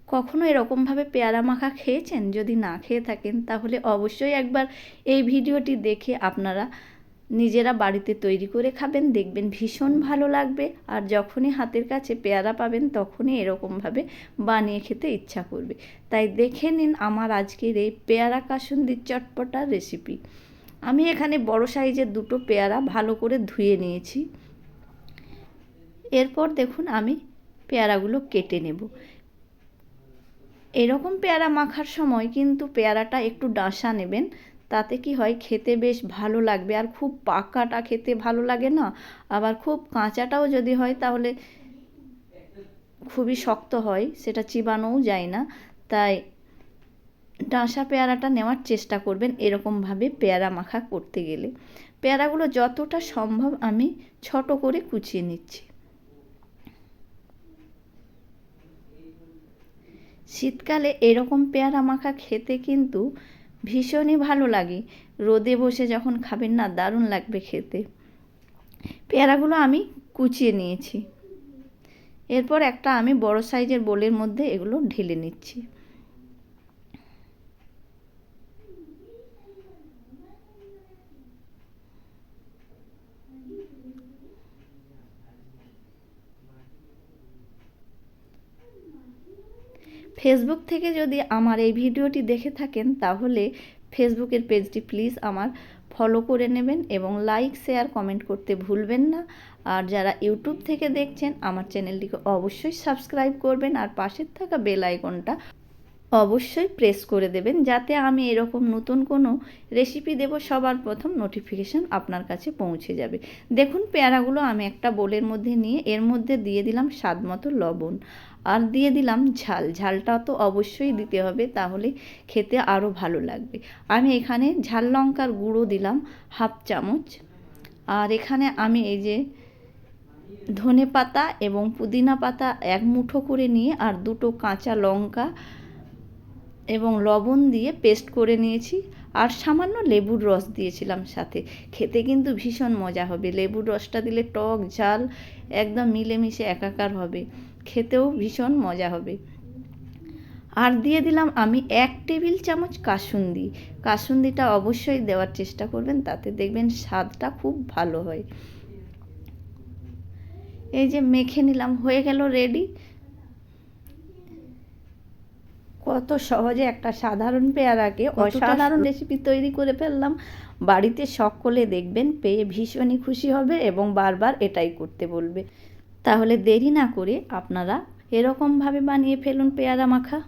কখনো এরকমভাবে পেয়ারা মাখা খেয়েছেন? যদি না খেয়ে থাকেন তাহলে অবশ্যই একবার এই ভিডিওটি দেখে আপনারা নিজেরা বাড়িতে তৈরি করে খাবেন, দেখবেন ভীষণ ভালো লাগবে। আর যখনই হাতের কাছে পেয়ারা পাবেন তখনই এরকমভাবে বানিয়ে খেতে ইচ্ছা করবে। তাই দেখে নিন আমার আজকের এই পেয়ারা কাসুন্দির চটপটা রেসিপি। আমি এখানে বড় সাইজের দুটো পেয়ারা ভালো করে ধুয়ে নিয়েছি। এরপর দেখুন আমি পেয়ারাগুলো কেটে নেব। এরকম পেয়ারা মাখার সময় কিন্তু পেয়ারাটা একটু ডাঁসা নেবেন, তাতে কি হয় খেতে বেশ ভালো লাগবে। আর খুব পাকাটা খেতে ভালো লাগে না, আবার খুব কাঁচাটাও যদি হয় তাহলে খুবই শক্ত হয়, সেটা চিবানোও যায় না। তাই ডাঁসা পেয়ারাটা নেওয়ার চেষ্টা করবেন এরকমভাবে পেয়ারা মাখা করতে গেলে। পেয়ারাগুলো যতটা সম্ভব আমি ছোট করে কুচিয়ে নিচ্ছি। শীতকালে এরকম পেয়ারা মাখা খেতে কিন্তু ভীষণই ভালো লাগে। রোদে বসে যখন খাবেন না, দারুণ লাগবে খেতে। পেয়ারাগুলো আমি কুচিয়ে নিয়েছি। এরপর একটা আমি বড় সাইজের বোলের মধ্যে এগুলো ঢেলে নিচ্ছি। ফেসবুক থেকে যদি আমার এই ভিডিওটি দেখে থাকেন তাহলে ফেসবুকের পেজটি প্লিজ আমার ফলো করে নেবেন এবং লাইক শেয়ার কমেন্ট করতে ভুলবেন না। আর যারা ইউটিউব থেকে দেখছেন আমার চ্যানেলটিকে অবশ্যই সাবস্ক্রাইব করবেন আর পাশের থাকা বেল আইকনটা অবশ্যই প্রেস করে দেবেন, যাতে আমি এরকম নতুন কোনো রেসিপি দেব সবার প্রথম নোটিফিকেশান আপনার কাছে পৌঁছে যাবে। দেখুন পেয়ারাগুলো আমি একটা বোলের মধ্যে নিয়ে এর মধ্যে দিয়ে দিলাম স্বাদ মতো লবণ আর দিয়ে দিলাম ঝাল। ঝালটা তো অবশ্যই দিতে হবে, তাহলে খেতে আরও ভালো লাগবে। আমি এখানে ঝাল লঙ্কার গুঁড়ো দিলাম 1/2 চামচ। আর এখানে আমি এই যে ধনে পাতা এবং পুদিনা পাতা 1 মুঠো করে নিয়ে আর 2টো কাঁচা লঙ্কা এবং লবণ দিয়ে পেস্ট করে নিয়েছি। আর সামান্য লেবুর রস দিয়েছিলাম সাথে। খেতে কিন্তু ভীষণ মজা হবে। লেবুর রসটা দিলে টক ঝাল একদম মিলেমিশে একাকার হবে, খেতেও ভীষণ মজা হবে। আর দিয়ে দিলাম আমি 1 টেবিল চামচ কাসুন্দি। কাসুন্দিটা অবশ্যই দেওয়ার চেষ্টা করবেন, তাতে দেখবেন স্বাদটা খুব ভালো হয়। এই যে মেখে নিলাম, হয়ে গেল রেডি। কত সহজে একটা সাধারণ পেয়ারাকে অসাধারণ রেসিপি তৈরি করে ফেললাম। বাড়িতে সকলে দেখবেন পেয়ে ভীষণই খুশি হবে এবং বারবার এটাই করতে বলবে। তাহলে দেরি না করে আপনারা এরকমভাবে বানিয়ে ফেলুন পেয়ারা মাখা।